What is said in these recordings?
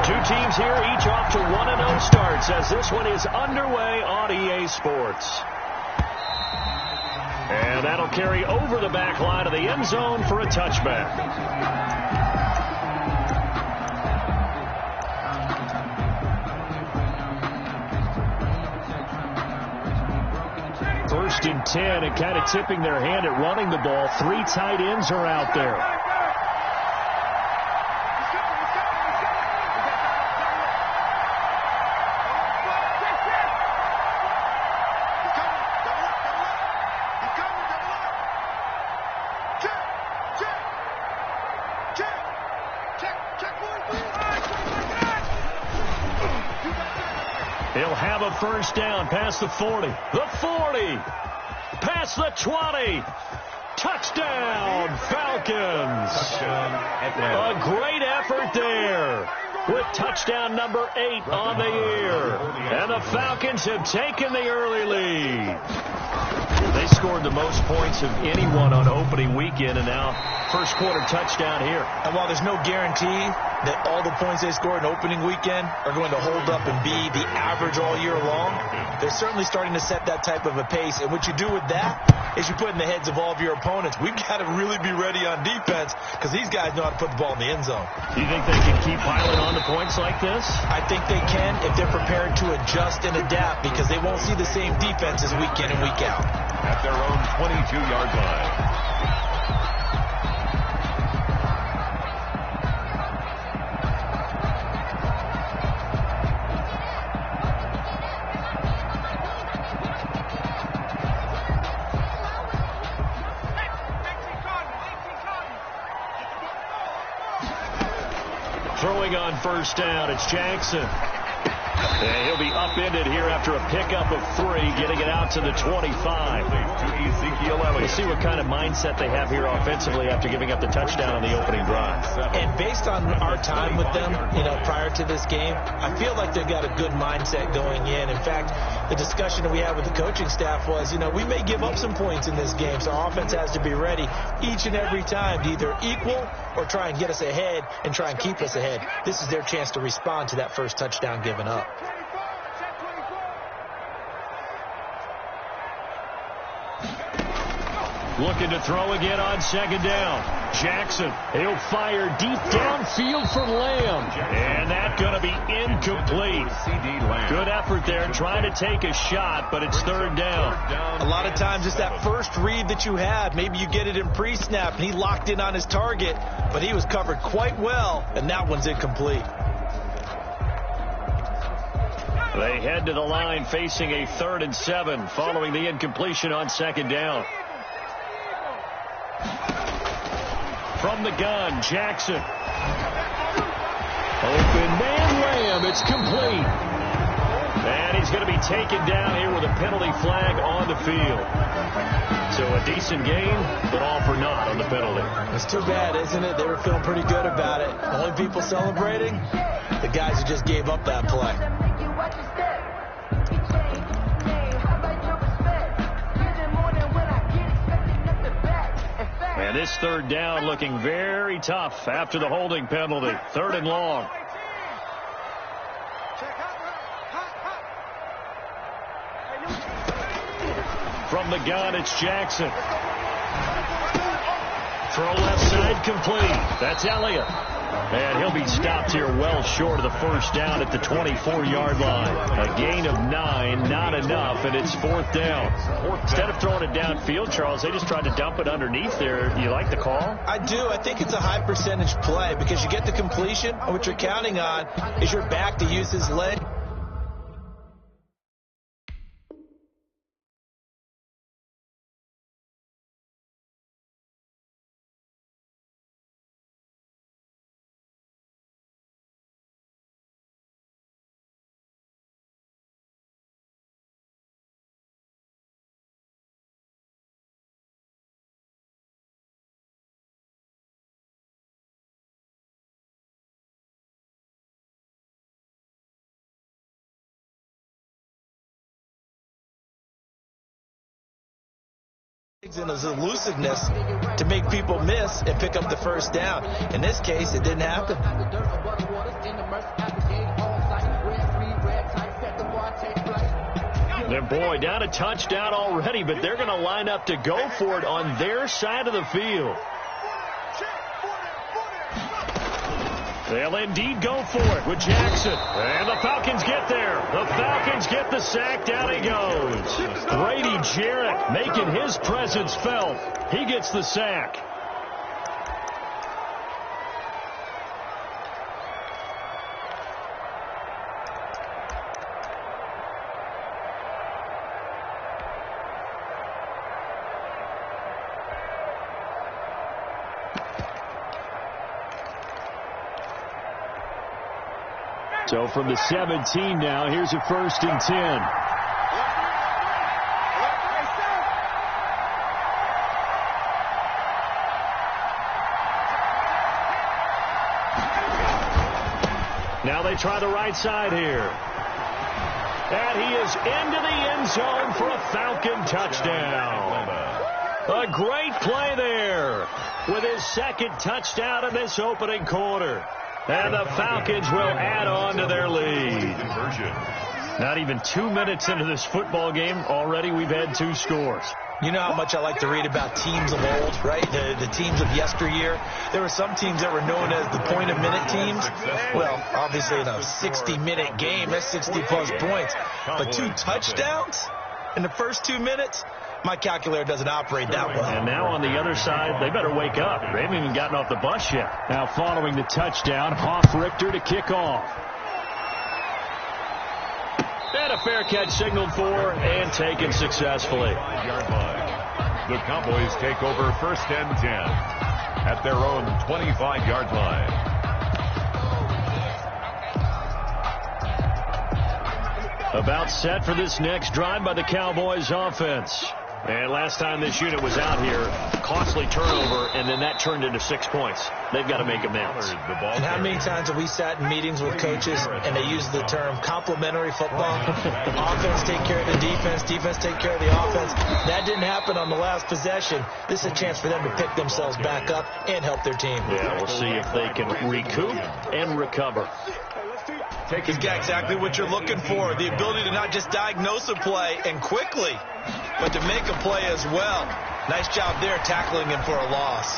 Two teams here, each off to 1-0 starts as this one is underway on EA Sports. And that'll carry over the back line of the end zone for a touchback. First and 10, and kind of tipping their hand at running the ball. Three tight ends are out there. He'll have a first down past the 40. The 40. Past the 20. Touchdown, Falcons. A great effort there with touchdown number 8 on the year. And the Falcons have taken the early lead. They scored the most points of anyone on opening weekend, and now first quarter touchdown here. And while there's no guarantee that all the points they scored in opening weekend are going to hold up and be the average all year long, they're certainly starting to set that type of a pace. And what you do with that is you put in the heads of all of your opponents, we've got to really be ready on defense because these guys know how to put the ball in the end zone. Do you think they can keep piling on the points like this? I think they can if they're prepared to adjust and adapt because they won't see the same defenses week in and week out. At their own 22-yard line. Throwing on first down, it's Jackson. And he'll be upended here after a pickup of 3, getting it out to the 25. We'll see what kind of mindset they have here offensively after giving up the touchdown on the opening drive. And based on our time with them, prior to this game, I feel like they've got a good mindset going in. In fact, the discussion that we had with the coaching staff was, we may give up some points in this game, so our offense has to be ready each and every time to either equal or try and get us ahead and try and keep us ahead. This is their chance to respond to that first touchdown given up. Looking to throw again on second down. Jackson, he'll fire deep downfield for Lamb. And that's going to be incomplete. Good effort there trying to take a shot, but it's third down. A lot of times it's that first read that you had. Maybe you get it in pre-snap, and he locked in on his target, but he was covered quite well, and that one's incomplete. They head to the line facing a 3rd and 7 following the incompletion on second down. From the gun, Jackson. Open man, Lamb. It's complete. And he's going to be taken down here with a penalty flag on the field. So a decent game, but all for naught on the penalty. It's too bad, isn't it? They were feeling pretty good about it. The only people celebrating, the guys who just gave up that play. And this third down looking very tough after the holding penalty. 3rd and long. From the gun, it's Jackson. Throw left side complete. That's Elliott. And he'll be stopped here well short of the first down at the 24-yard line. A gain of 9, not enough, and it's 4th down. Instead of throwing it downfield, Charles, they just tried to dump it underneath there. Do you like the call? I do. I think it's a high percentage play because you get the completion, and what you're counting on is your back to use his leg. And his elusiveness to make people miss and pick up the first down. In this case, it didn't happen. Their boy down a touchdown already, but they're going to line up to go for it on their side of the field. They'll indeed go for it with Jackson. And the Falcons get there. The Falcons get the sack. Down he goes. Grady Jarrett making his presence felt. He gets the sack. So from the 17 now, here's a 1st and 10. Now they try the right side here. And he is into the end zone for a Falcon touchdown. A great play there with his 2nd touchdown in this opening quarter. And the Falcons will add on to their lead. Not even 2 minutes into this football game, already we've had 2 scores. You know how much I like to read about teams of old, right? The teams of yesteryear. There were some teams that were known as the point-a-minute teams. Well, obviously in a 60-minute game, that's 60-plus points. But 2 touchdowns in the first 2 minutes? My calculator doesn't operate that well. And now on the other side, they better wake up. They haven't even gotten off the bus yet. Now following the touchdown, Hoff-Richter to kick off. And a fair catch signaled for and taken successfully. The Cowboys take over 1st and 10 at their own 25-yard line. About set for this next drive by the Cowboys offense. And last time this unit was out here, costly turnover, and then that turned into 6 points. They've got to make amends. And how many times have we sat in meetings with coaches and they use the term complementary football? Offense take care of the defense, defense take care of the offense. That didn't happen on the last possession. This is a chance for them to pick themselves back up and help their team. Yeah, we'll see if they can recoup and recover. He's got exactly what you're looking for, the ability to not just diagnose a play and quickly, but to make a play as well. Nice job there tackling him for a loss.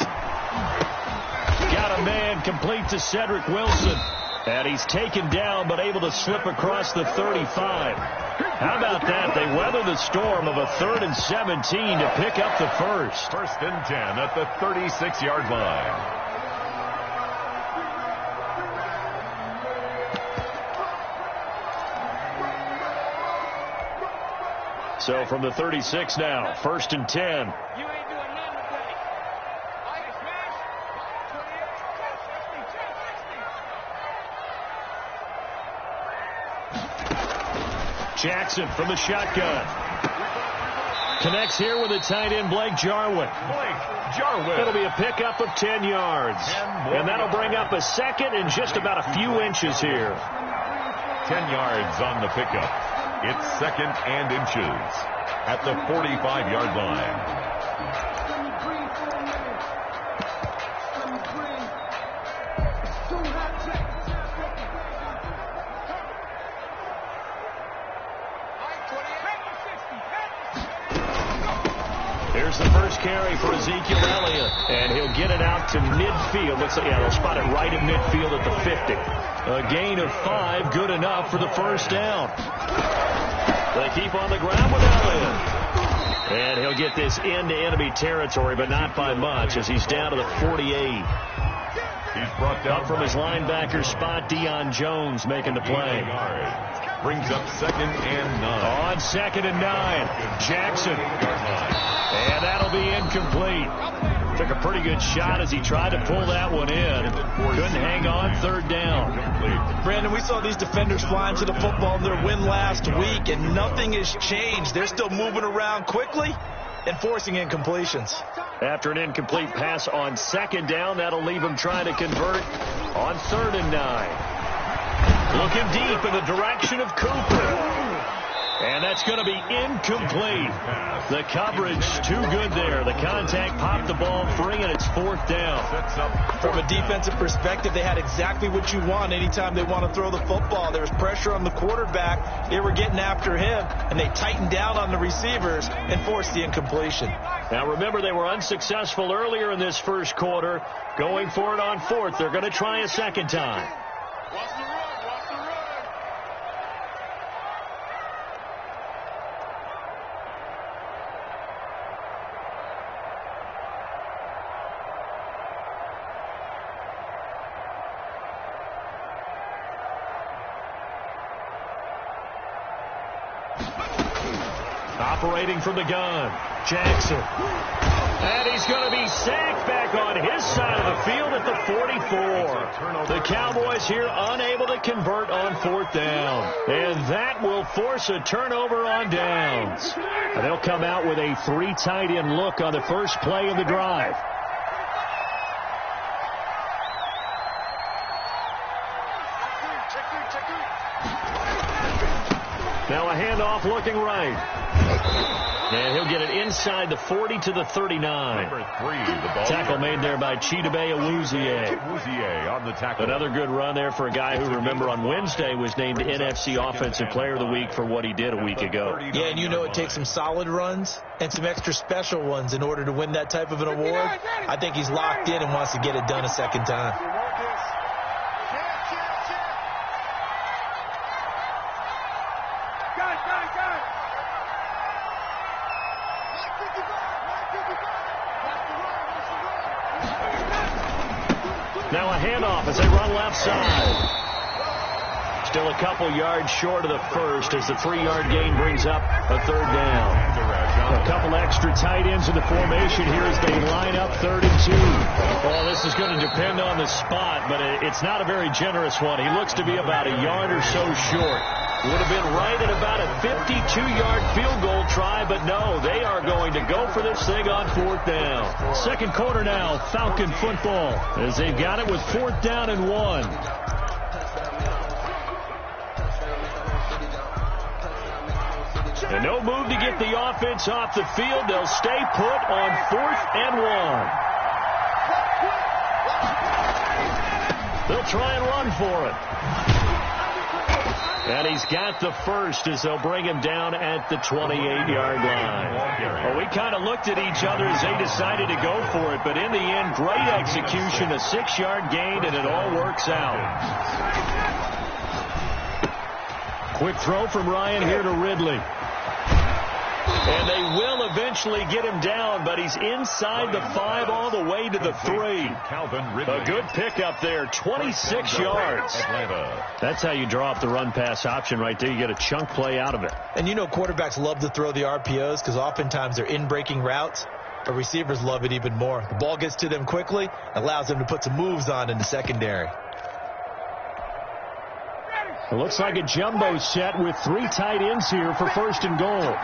Got a man complete to Cedric Wilson. And he's taken down but able to slip across the 35. How about that? They weather the storm of a 3rd and 17 to pick up the first. 1st and 10 at the 36-yard line. So from the 36 now, 1st and 10. Jackson from the shotgun. Connects here with a tight end, Blake Jarwin. It'll be a pickup of 10 yards. And that'll bring up a 2nd and just about a few inches here. 10 yards on the pickup. It's 2nd and inches at the 45-yard line. Here's the first carry for Ezekiel Elliott, and he'll get it out to midfield. Looks like, yeah, they'll spot it right at midfield at the 50. A gain of 5, good enough for the first down. They keep on the ground with Elliott. And he'll get this into enemy territory, but not by much, as he's down to the 48. He's brought down up from his linebacker spot, Deion Jones making the play. Brings up 2nd and 9. On 2nd and 9, Jackson. And that'll be incomplete. Took a pretty good shot as he tried to pull that one in. Couldn't hang on, 3rd down. Brandon, we saw these defenders flying to the football in their win last week, and nothing has changed. They're still moving around quickly and forcing incompletions. After an incomplete pass on 2nd down, that'll leave him trying to convert on 3rd and 9. Looking deep in the direction of Cooper. And that's going to be incomplete. The coverage too good there. The contact popped the ball free, and it's 4th down. From a defensive perspective, they had exactly what you want anytime they want to throw the football. There was pressure on the quarterback. They were getting after him, and they tightened down on the receivers and forced the incompletion. Now, remember, they were unsuccessful earlier in this first quarter. Going for it on 4th. They're going to try a second time. Operating from the gun, Jackson. And he's going to be sacked back on his side of the field at the 44. The Cowboys here unable to convert on 4th down. And that will force a turnover on downs. And they'll come out with a 3 tight end look on the first play of the drive. Now a handoff looking right. And he'll get it inside the 40 to the 39. Number 3, the ball. Tackle made there by Chidobe Awuzie. Awuzie on the tackle. Another good run there for a guy who, remember, on Wednesday was named NFC Offensive Player of the Week for what he did a week ago. Yeah, and you know it takes some solid runs and some extra special ones in order to win that type of an award. I think he's locked in and wants to get it done a second time. Now a handoff as they run left side. Still a couple yards short of the first as the 3-yard gain brings up a 3rd down. A couple extra tight ends in the formation here as they line up 3rd and 2. Well, this is going to depend on the spot, but it's not a very generous one. He looks to be about a yard or so short. Would have been right at about a 52-yard field goal try, but no, they are going to go for this thing on 4th down. Second quarter now, Falcon football, as they've got it with 4th down and 1. And no move to get the offense off the field. They'll stay put on 4th and 1. They'll try and run for it. And he's got the first as they'll bring him down at the 28-yard line. Well, we kind of looked at each other as they decided to go for it, but in the end, great execution, a 6-yard gain, and it all works out. Quick throw from Ryan here to Ridley. And they will eventually get him down, but he's inside the 5 all the way to the 3. A good pickup there, 26 yards. That's how you draw up the run-pass option right there. You get a chunk play out of it. And you know quarterbacks love to throw the RPOs because oftentimes they're in-breaking routes, but receivers love it even more. The ball gets to them quickly, allows them to put some moves on in the secondary. It looks like a jumbo set with 3 tight ends here for 1st and goal.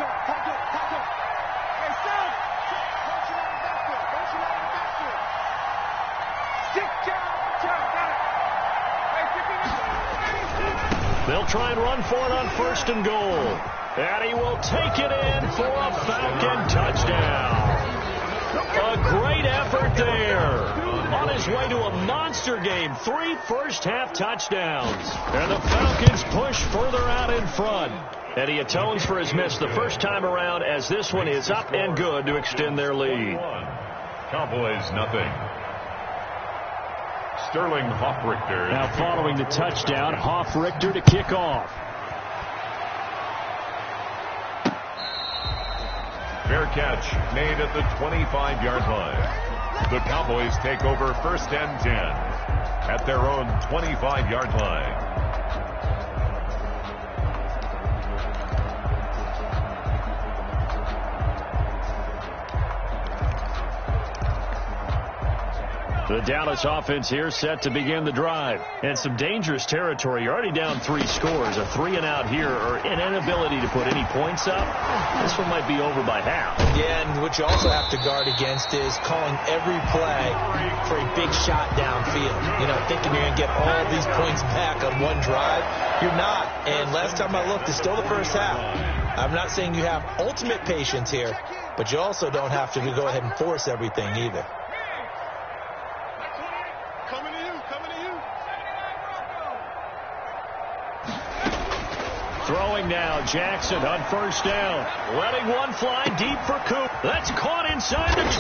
They'll try and run for it on 1st and goal. And he will take it in for a Falcon touchdown. A great effort there. On his way to a monster game, 3 first-half touchdowns. And the Falcons push further out in front. And he atones for his miss the first time around as this one is up and good to extend their lead. Cowboys nothing. Sterling Hoffrichter. Now following the touchdown, Hoffrichter to kick off. Fair catch made at the 25-yard line. The Cowboys take over 1st and 10 at their own 25-yard line. The Dallas offense here set to begin the drive. And some dangerous territory. You're already down 3 scores. A 3-and-out here or an inability to put any points up. This one might be over by half. Yeah, and what you also have to guard against is calling every play for a big shot downfield. You know, thinking you're going to get all these points back on one drive. You're not. And last time I looked, it's still the first half. I'm not saying you have ultimate patience here, but you also don't have to go ahead and force everything either. Throwing now, Jackson on first down. Letting one fly deep for Coop. That's caught inside the 20.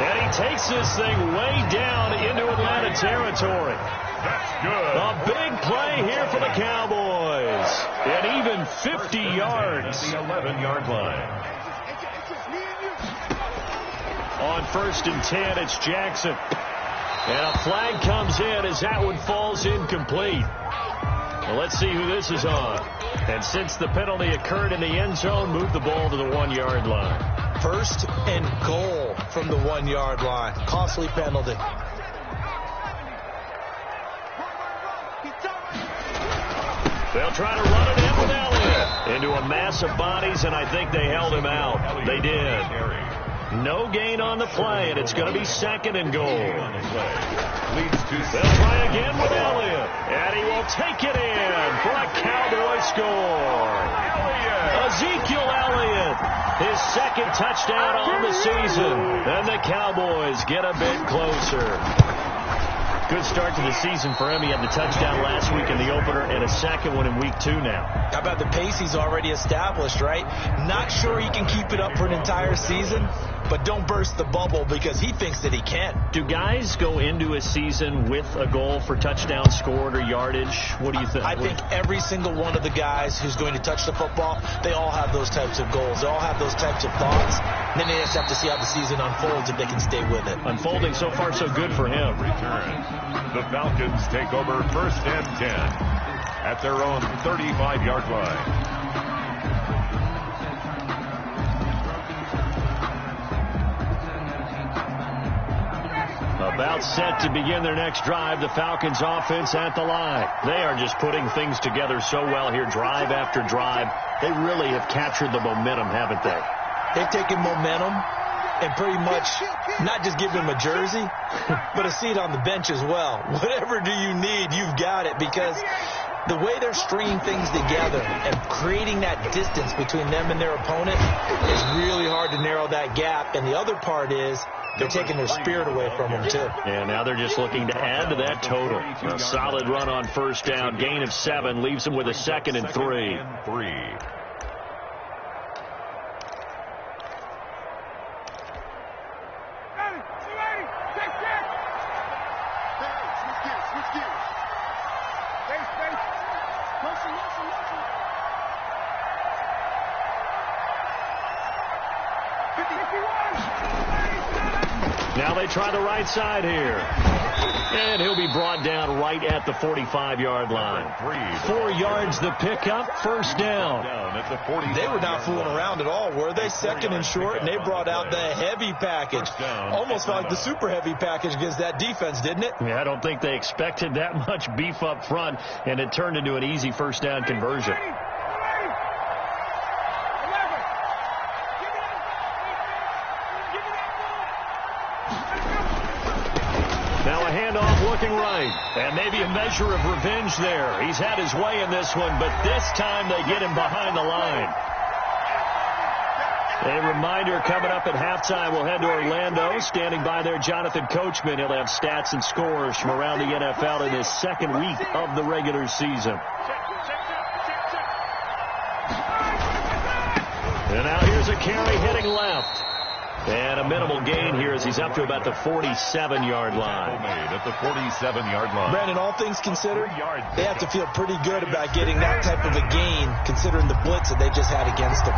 And he takes this thing way down into Atlanta territory. That's good. A big play here for the Cowboys. And even 50 yards. The 11-yard line. On 1st and 10, it's Jackson. And a flag comes in as that one falls incomplete. Well, let's see who this is on. And since the penalty occurred in the end zone, move the ball to the 1-yard line. 1st and goal from the 1-yard line. Costly penalty. They'll try to run it in with Elliott. Into a mass of bodies, and I think they held him out. They did. No gain on the play, and it's going to be 2nd and goal. They'll try again with Elliott, and he will take it in for a Cowboy score. Ezekiel Elliott, his 2nd touchdown on the season, and the Cowboys get a bit closer. Good start to the season for him. He had the touchdown last week in the opener and a 2nd one in week 2 now. How about the pace he's already established, right? Not sure he can keep it up for an entire season, but don't burst the bubble because he thinks that he can. Do guys go into a season with a goal for touchdown scored or yardage? What do you think? I think every single one of the guys who's going to touch the football, they all have those types of goals. They all have those types of thoughts. And then they just have to see how the season unfolds if they can stay with it. Unfolding so far so good for him. Return. The Falcons take over 1st and 10 at their own 35-yard line. About set to begin their next drive, the Falcons offense at the line. They are just putting things together so well here, drive after drive. They really have captured the momentum, haven't they? They've taken momentum and pretty much not just give him a jersey, but a seat on the bench as well. Whatever do you need, you've got it, because the way they're stringing things together and creating that distance between them and their opponent is really hard to narrow that gap. And the other part is they're taking their spirit away from them, too. And now they're just looking to add to that total. A solid run on 1st down, gain of 7, leaves them with a 2nd and 3. Now they try the right side here. And he'll be brought down right at the 45-yard line. 4 yards the pickup, 1st down. They were not fooling around at all, were they? 2nd and short, and they brought out the heavy package. Almost like the super heavy package against that defense, didn't it? Yeah, I don't think they expected that much beef up front, and it turned into an easy 1st down conversion. Now a handoff looking right, and maybe a measure of revenge there. He's had his way in this one, but this time they get him behind the line. A reminder, coming up at halftime, we'll head to Orlando. Standing by there, Jonathan Coachman. He'll have stats and scores from around the NFL in his 2nd week of the regular season. And now here's a carry hitting left. And a minimal gain here as he's up to about the 47-yard line. At the 47-yard line. Brandon, all things considered, they have to feel pretty good about getting that type of a gain considering the blitz that they just had against them.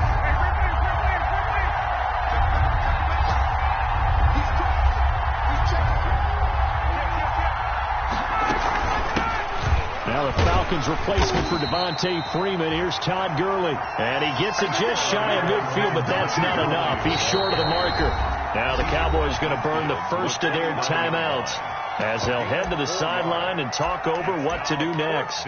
Now the Falcons replacement for Devontae Freeman. Here's Todd Gurley. And he gets it just shy of midfield, but that's not enough. He's short of the marker. Now the Cowboys going to burn the first of their timeouts as they'll head to the sideline and talk over what to do next.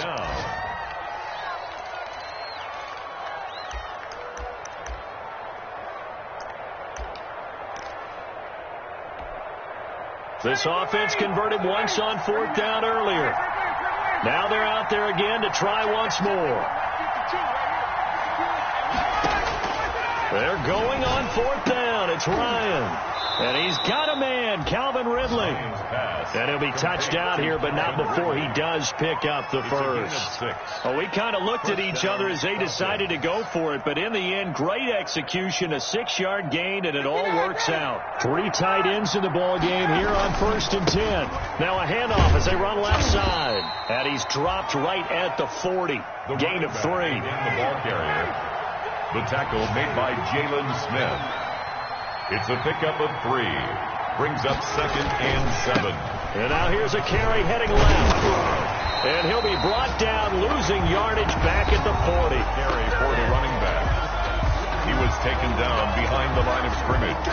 This offense converted once on 4th down earlier. Now they're out there again to try once more. They're going on 4th down. It's Ryan. And he's got a man, Calvin Ridley. And he'll be touched out here, but not before he does pick up the first. Well, we kind of looked at each other as they decided to go for it, but in the end, great execution, a 6-yard gain, and it all works out. 3 tight ends in the ball game here on 1st and 10. Now a handoff as they run left side. And he's dropped right at the 40. Gain of 3. The ball carrier. The tackle made by Jalen Smith. It's a pickup of 3. Brings up 2nd and 7. And now here's a carry heading left. And he'll be brought down, losing yardage back at the 40. Carry for the running back. He was taken down behind the line of scrimmage.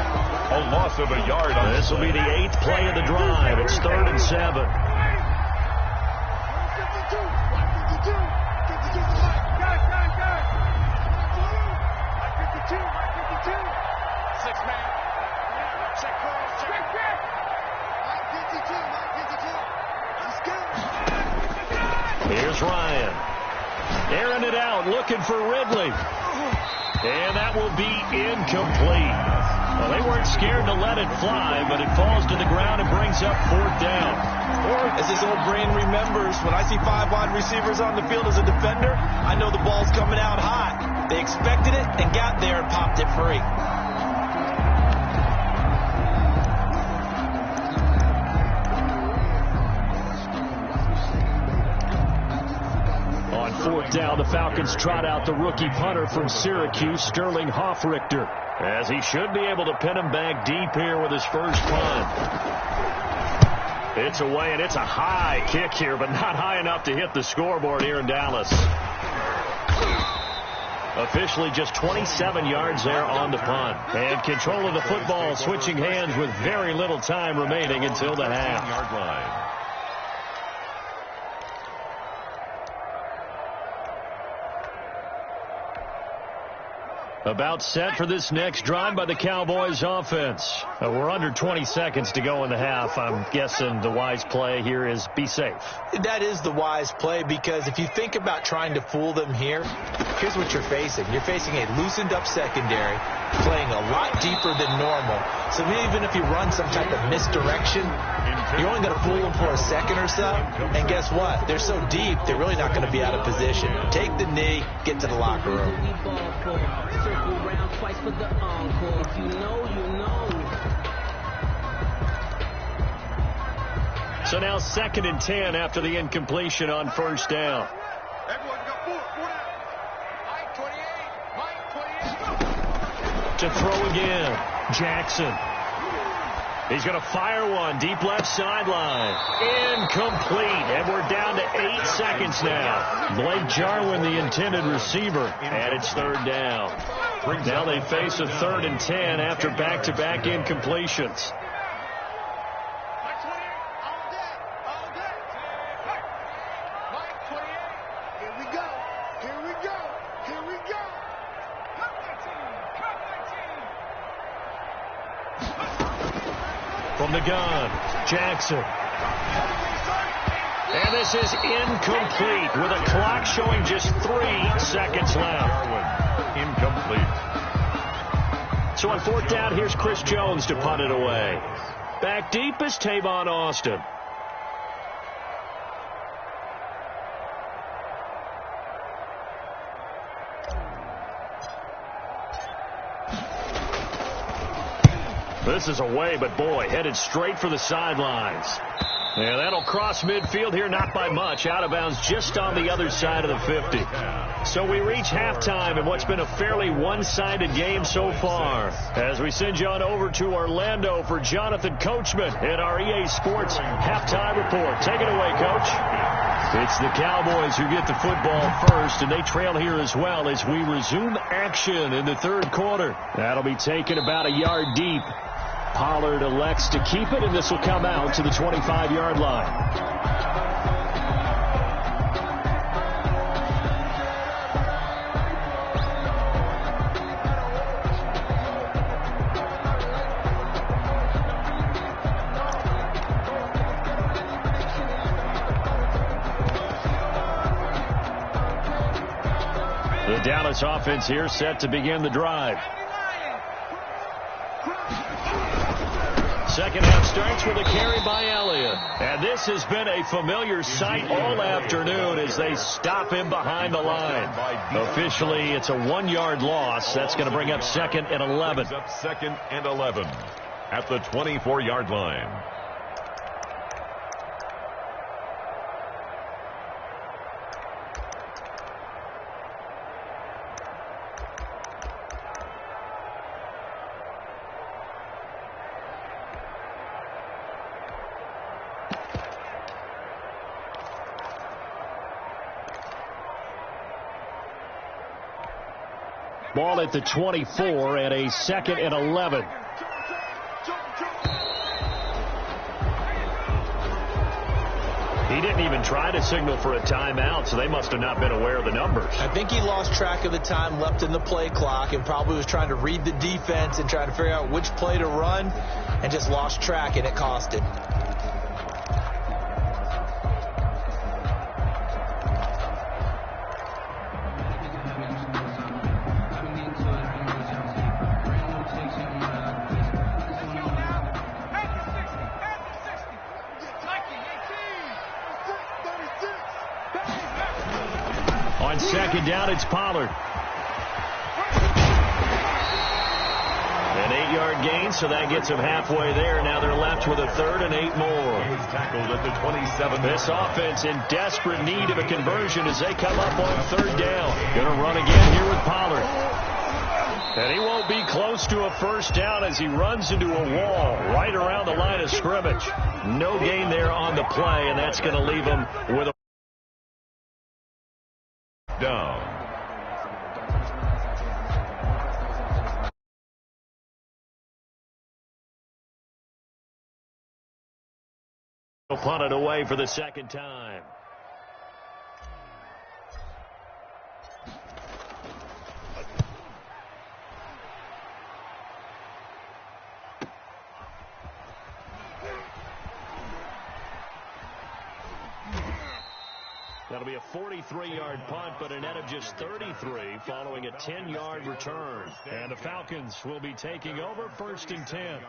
A loss of a yard. This will be the 8th play of the drive. It's 3rd and 7. Here's Ryan. Airing it out, looking for Ridley. And that will be incomplete. Well, they weren't scared to let it fly, but it falls to the ground and brings up 4th down. Or, as this old brain remembers, when I see 5 wide receivers on the field as a defender, I know the ball's coming out hot. They expected it and got there and popped it free. On 4th down, the Falcons trot out the rookie punter from Syracuse, Sterling Hoffrichter, as he should be able to pin him back deep here with his first punt. It's away, and it's a high kick here, but not high enough to hit the scoreboard here in Dallas. Officially just 27 yards there on the punt. And control of the football switching hands with very little time remaining until the half. Yard line. About set for this next drive by the Cowboys offense. We're under 20 seconds to go in the half. I'm guessing the wise play here is be safe. That is the wise play, because if you think about trying to fool them here, here's what you're facing. You're facing a loosened up secondary, playing a lot deeper than normal. So even if you run some type of misdirection, you're only going to fool them for a second or so. And guess what? They're so deep, they're really not going to be out of position. Take the knee, get to the locker room. So now 2nd and 10 after the incompletion on 1st down. To throw again, Jackson. He's going to fire one deep left sideline. Incomplete. And we're down to 8 seconds now. Blake Jarwin, the intended receiver. And it's 3rd down. Now they face a 3rd and 10 after back-to-back incompletions. From the gun, Jackson. And this is incomplete with a clock showing just 3 seconds left. Incomplete. So on 4th down, here's Chris Jones to punt it away. Back deep is Tavon Austin. This is away, but boy, headed straight for the sidelines. Yeah, that'll cross midfield here, not by much. Out of bounds just on the other side of the 50. So we reach halftime in what's been a fairly one-sided game so far. As we send you on over to Orlando for Jonathan Coachman in our EA Sports halftime report. Take it away, Coach. It's the Cowboys who get the football first, and they trail here as well as we resume action in the 3rd quarter. That'll be taken about a yard deep. Pollard elects to keep it, and this will come out to the 25-yard line. The Dallas offense here set to begin the drive. Second half starts with a carry by Elliott. And this has been a familiar sight all afternoon as they stop him behind the line. Officially, it's a 1-yard loss. That's going to bring up 2nd and 11. Up 2nd and 11 at the 24-yard line. Ball at the 24 and a 2nd and 11. He didn't even try to signal for a timeout, so they must have not been aware of the numbers. I think he lost track of the time left in the play clock and probably was trying to read the defense and trying to figure out which play to run and just lost track, and it cost him. On 2nd down, it's Pollard. An 8-yard gain, so that gets them halfway there. Now they're left with a 3rd and 8 more. He's tackled at the 27. This offense in desperate need of a conversion as they come up on 3rd down. Going to run again here with Pollard. And he won't be close to a 1st down as he runs into a wall right around the line of scrimmage. No gain there on the play, and that's going to leave him with a down. Punt it away for the 2nd time. That'll be a 43-yard punt, but a net of just 33 following a 10-yard return. And the Falcons will be taking over 1st and 10.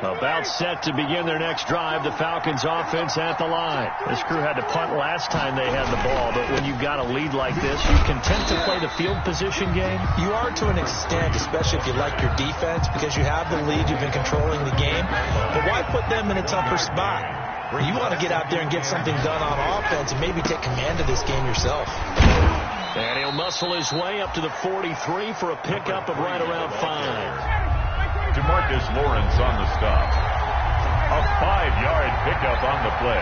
About set to begin their next drive. The Falcons offense at the line. This crew had to punt last time they had the ball, but when you've got a lead like this, you content to play the field position game? You are to an extent, especially if you like your defense, because you have the lead, you've been controlling the game. But why put them in a tougher spot? You want to get out there and get something done on offense and maybe take command of this game yourself. And he'll muscle his way up to the 43 for a pickup of right around 5. DeMarcus Lawrence on the stop. A 5-yard pickup on the play.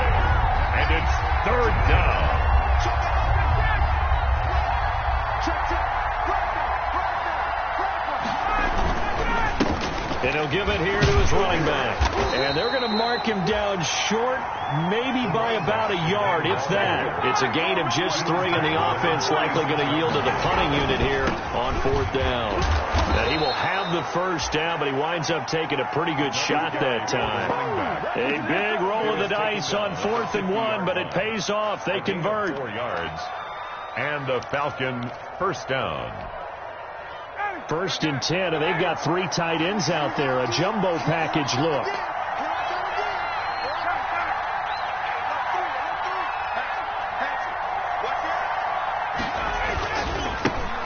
And it's 3rd down. And he'll give it here to his running back. And they're going to mark him down short, maybe by about a yard, if that. It's a gain of just 3, and the offense likely going to yield to the punting unit here on 4th down. And he will have the 1st down, but he winds up taking a pretty good shot that time. A big roll of the dice on 4th and 1, but it pays off. They convert. 4 yards. And the Falcon 1st down. 1st and 10, and they've got 3 tight ends out there. A jumbo package look.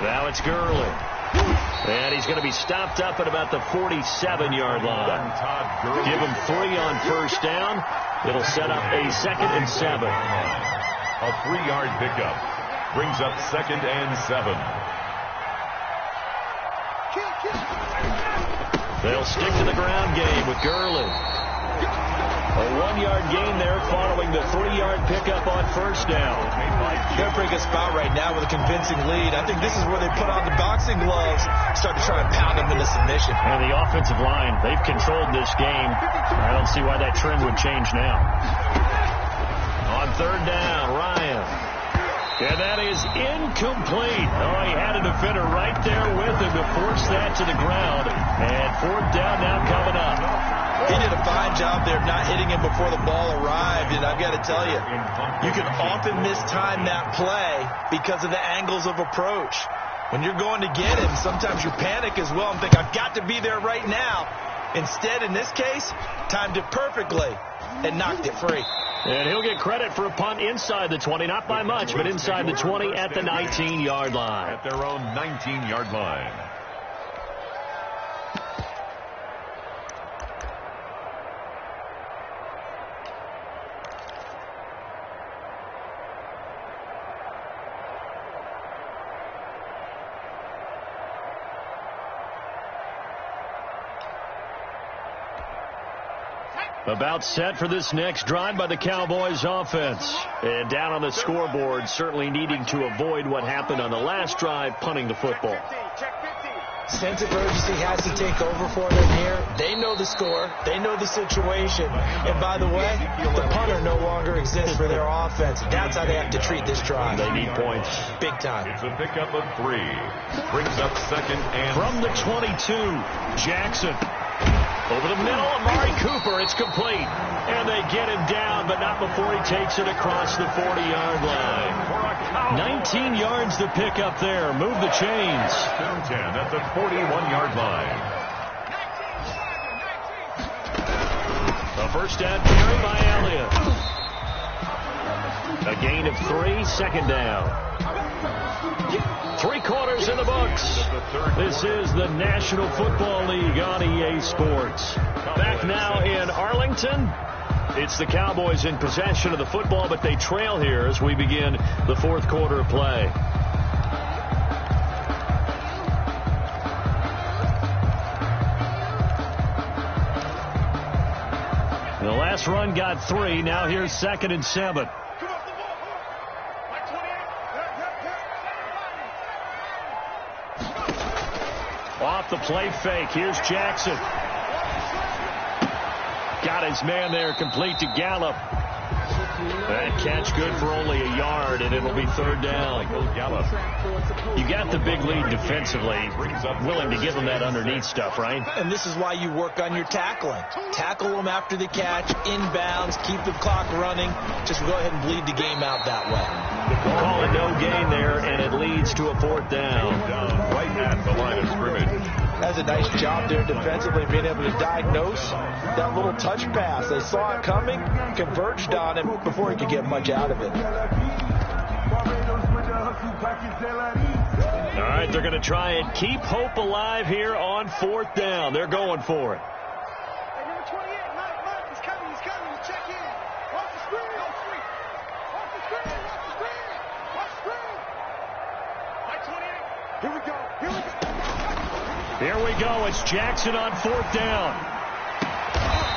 Now it's Gurley. And he's going to be stopped up at about the 47-yard line. Give him 3 on 1st down. It'll set up a 2nd and 7. A 3-yard pickup brings up 2nd and 7. They'll stick to the ground game with Gurley. A 1-yard gain there following the 3-yard pickup on 1st down. They're in a pretty good spot right now with a convincing lead. I think this is where they put on the boxing gloves, start to try and pound them into submission. And the offensive line, they've controlled this game. I don't see why that trend would change now. On 3rd down, Ryan. And that is incomplete. Oh, he had a defender right there with him to force that to the ground. And 4th down now coming up. He did a fine job there not hitting him before the ball arrived, and I've got to tell you, you can often mistime that play because of the angles of approach. When you're going to get him, sometimes you panic as well and think, I've got to be there right now. Instead, in this case, timed it perfectly and knocked it free. And he'll get credit for a punt inside the 20, not by much, but inside the 20 at the 19-yard line. At their own 19-yard line. About set for this next drive by the Cowboys offense. And down on the scoreboard, certainly needing to avoid what happened on the last drive, punting the football. Sense of urgency has to take over for them here. They know the score. They know the situation. And by the way, the punter no longer exists for their offense. That's how they have to treat this drive. They need points. Big time. It's a pickup of 3. Brings up second and... From the 22, Jackson. Over the middle, Amari Cooper. It's complete. And they get him down, but not before he takes it across the 40-yard line. 19 yards to pick up there. Move the chains. Down 10 at the 41-yard line. A first down carry by Elliott. A gain of 3, second down. 3 quarters in the books. This is the National Football League on EA Sports. Back now in Arlington. It's the Cowboys in possession of the football, but they trail here as we begin the fourth quarter of play. The last run got 3. Now here's 2nd and 7. Off the play fake. Here's Jackson. Got his man there, complete to Gallup. That catch good for only a yard, and it'll be 3rd down. Gallup. You got the big lead defensively. Willing to give them that underneath stuff, right? And this is why you work on your tackling. Tackle them after the catch, inbounds, keep the clock running. Just go ahead and bleed the game out that way. Call it no gain there, and it leads to a 4th down. Right at the line of scrimmage. That's a nice job there defensively, being able to diagnose that little touch pass. They saw it coming, converged on him before he could get much out of it. All right, they're going to try and keep hope alive here on 4th down. They're going for it. Number 28, Mike, he's coming, check in. Watch the screen, watch the screen. Mike 28, here we go. Here we go. It's Jackson on 4th down.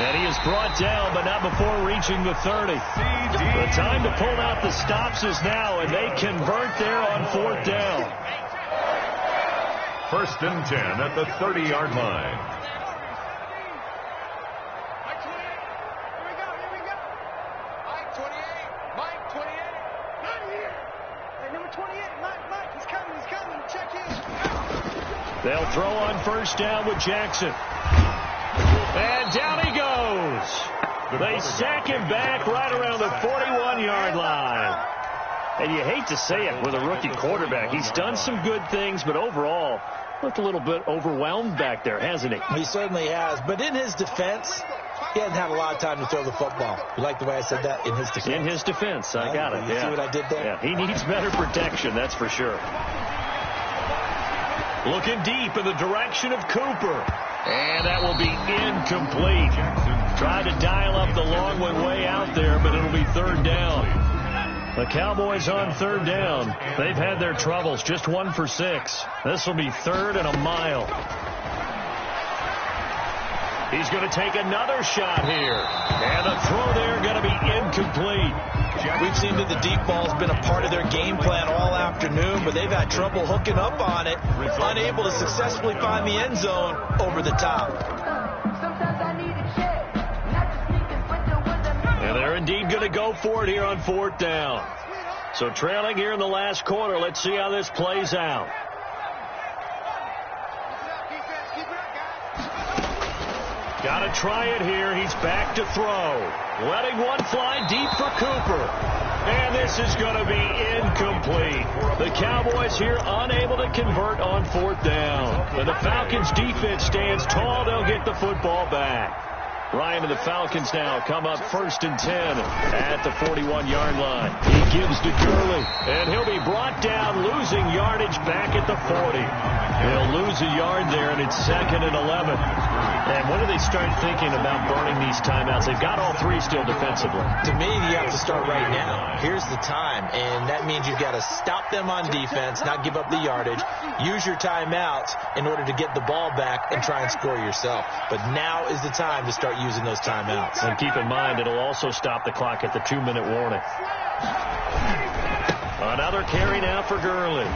And he is brought down, but not before reaching the 30. The time to pull out the stops is now, and they convert there on 4th down. 1st and 10 at the 30-yard line. Mike 28, here we go. Mike 28, not here. Hey, number 28, Mike, he's coming, check in. They'll throw on 1st down with Jackson. And down he goes. They sack him back right around the 41-yard line. And you hate to say it with a rookie quarterback. He's done some good things, but overall, looked a little bit overwhelmed back there, hasn't he? He certainly has. But in his defense, he hasn't had a lot of time to throw the football. You like the way I said that? In his defense. In his defense. I got it. You see what I did there? Yeah, he needs better protection, that's for sure. Looking deep in the direction of Cooper. And that will be incomplete. Tried to dial up the long one way out there, but it'll be 3rd down. The Cowboys on 3rd down. They've had their troubles, just 1 for 6. This will be 3rd and a mile. He's going to take another shot here. And the throw there going to be incomplete. We've seen that the deep ball has been a part of their game plan all afternoon, but they've had trouble hooking up on it, unable to successfully find the end zone over the top. And they're indeed going to go for it here on 4th down. So trailing here in the last quarter, let's see how this plays Got to try it here. He's back to throw. Letting one fly deep for Cooper. And this is going to be incomplete. The Cowboys here unable to convert on 4th down. But the Falcons defense stands tall. They'll get the football back. Ryan and the Falcons now come up 1st and 10 at the 41-yard line. He gives to Gurley, and he'll be brought down, losing yardage back at the 40. He'll lose a yard there, and it's 2nd and 11. And when do they start thinking about burning these timeouts? They've got all 3 still defensively. To me, you have to start right now. Here's the time, and that means you've got to stop them on defense, not give up the yardage, use your timeouts in order to get the ball back and try and score yourself. But now is the time to start using those timeouts. And keep in mind, it'll also stop the clock at the 2-minute warning. Another carry now for Gurley.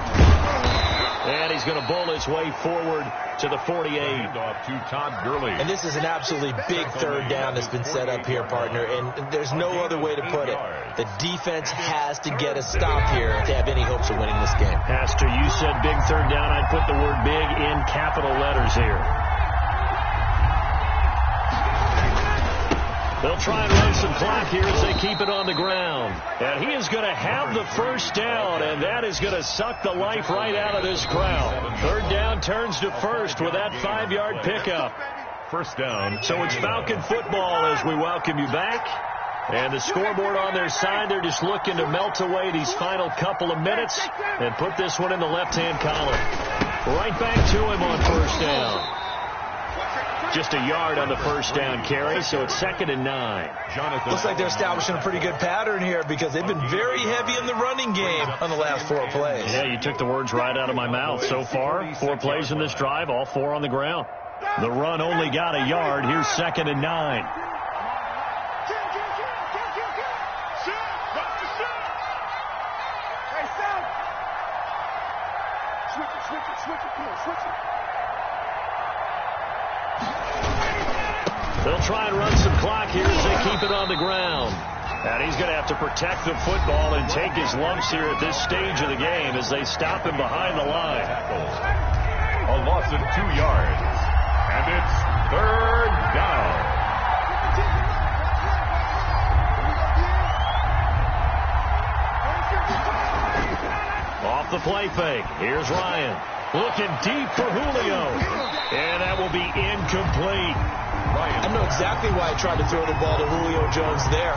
And he's going to bowl his way forward to the 48. Off to Todd Gurley. And this is an absolutely big 3rd down that's been set up here, partner. And there's no other way to put it. The defense has to get a stop here to have any hopes of winning this game. Has to. You said big 3rd down. I'd put the word big in capital letters here. They'll try and run some clock here as they keep it on the ground. And he is going to have the 1st down, and that is going to suck the life right out of this crowd. 3rd down turns to 1st with that 5-yard pickup. 1st down. So it's Falcon football as we welcome you back. And the scoreboard on their side, they're just looking to melt away these final couple of minutes and put this one in the left-hand column. Right back to him on 1st down. Just a yard on the 1st down carry, so it's 2nd and 9. Looks like they're establishing a pretty good pattern here because they've been very heavy in the running game on the last 4 plays. Yeah, you took the words right out of my mouth. So far, 4 plays in this drive, all 4 on the ground. The run only got a yard. Here's 2nd and 9. They'll try and run some clock here as they keep it on the ground. And he's going to have to protect the football and take his lumps here at this stage of the game as they stop him behind the line. A loss of 2 yards. And it's 3rd down. Off the play fake. Here's Ryan. Looking deep for Julio. And that will be incomplete. I know exactly why I tried to throw the ball to Julio Jones there.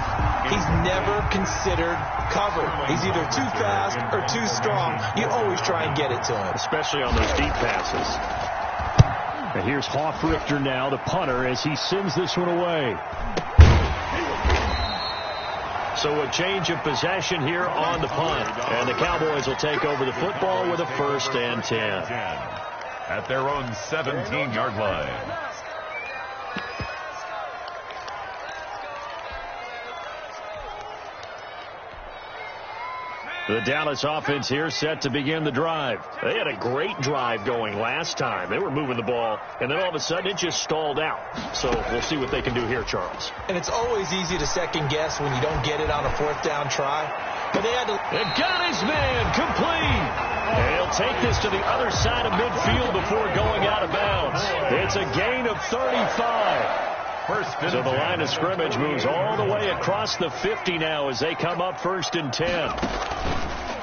He's never considered covered. He's either too fast or too strong. You always try and get it to him. Especially on those deep passes. And here's Hoffrichter now, the punter, as he sends this one away. So a change of possession here on the punt. And the Cowboys will take over the football with a 1st and 10. At their own 17-yard line. The Dallas offense here set to begin the drive. They had a great drive going last time. They were moving the ball, and then all of a sudden it just stalled out. So we'll see what they can do here, Charles. And it's always easy to second guess when you don't get it on a 4th down try. But they had to... It got his man complete. And he'll take this to the other side of midfield before going out of bounds. It's a gain of 35. So the line of scrimmage moves all the way across the 50 now as they come up 1st and 10.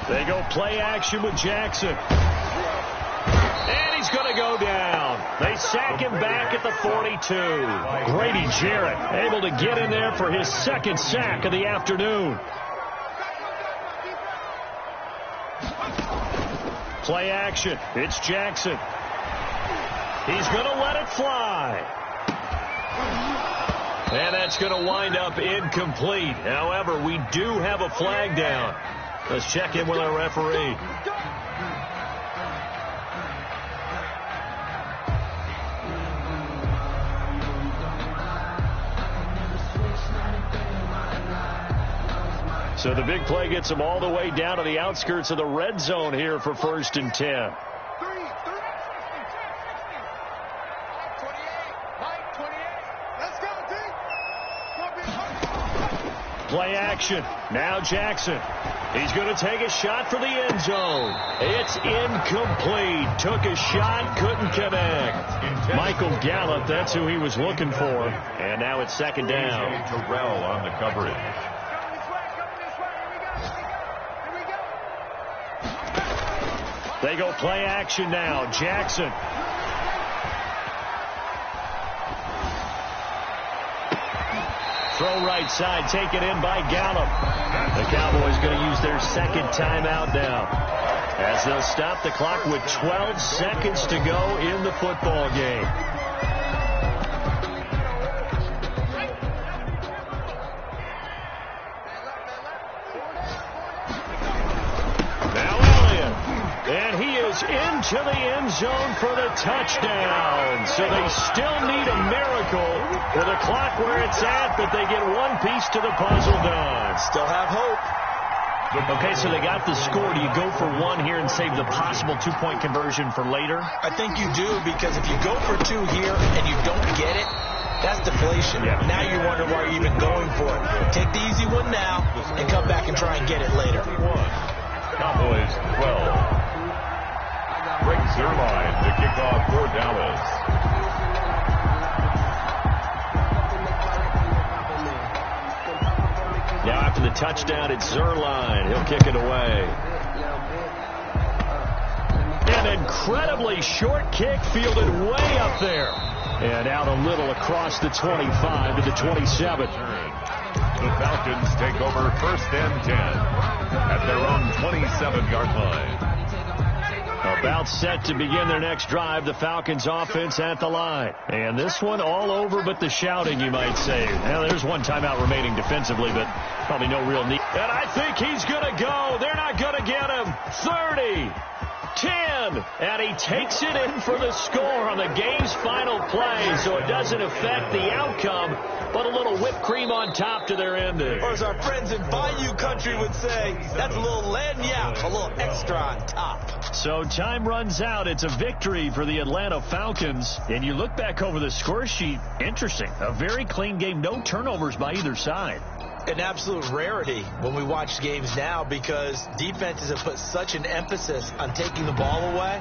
They go play action with Jackson. And he's going to go down. They sack him back at the 42. Grady Jarrett able to get in there for his 2nd sack of the afternoon. Play action. It's Jackson. He's going to let it fly. And that's going to wind up incomplete. However, we do have a flag down. Let's check in with our referee. So the big play gets them all the way down to the outskirts of the red zone here for 1st and 10. Play action. Now Jackson. He's going to take a shot for the end zone. It's incomplete. Took a shot, couldn't connect. Michael Gallup, that's who he was looking for. And now it's second down. Terrell on the coverage. They go play action now. Jackson. Throw right side, taken in by Gallup. The Cowboys going to use their second timeout now, as they'll stop the clock with 12 seconds to go in the football game. Now Elliott, and he is into the end zone for the touchdown. So they still need a miracle with the clock where it's at, but they get one piece to the puzzle done. Still have hope. Okay, so they got the score. Do you go for one here and save the possible two-point conversion for later? I think you do, because if you go for two here and you don't get it, that's deflation. Yeah. Now you wonder why you're even going for it. Take the easy one now and come back and try and get it later. Cowboys 12. Greg Zuerlein to kick off for Dallas. Now after the touchdown, it's Zuerlein. He'll kick it away. An incredibly short kick fielded way up there. And out a little across the 25 to the 27. The Falcons take over first and 10 at their own 27-yard line. About set to begin their next drive, the Falcons offense at the line. And this one all over but the shouting, you might say. Now, there's one timeout remaining defensively, but probably no real need. And I think he's going to go. They're not going to get him. 30. 10, and he takes it in for the score on the game's final play, so it doesn't affect the outcome, but a little whipped cream on top to their ending. Or as our friends in Bayou Country would say, that's a little lagniappe, a little extra on top. So time runs out. It's a victory for the Atlanta Falcons, and you look back over the score sheet, interesting. A very clean game, no turnovers by either side. An absolute rarity when we watch games now, because defenses have put such an emphasis on taking the ball away.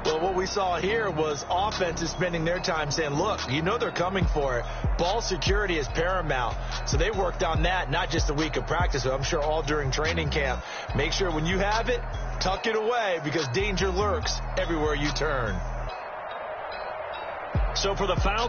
Well, what we saw here was offenses spending their time saying, look, you know they're coming for it. Ball security is paramount. So they worked on that, not just a week of practice, but I'm sure all during training camp. Make sure when you have it, tuck it away, because danger lurks everywhere you turn. So for the Falcons,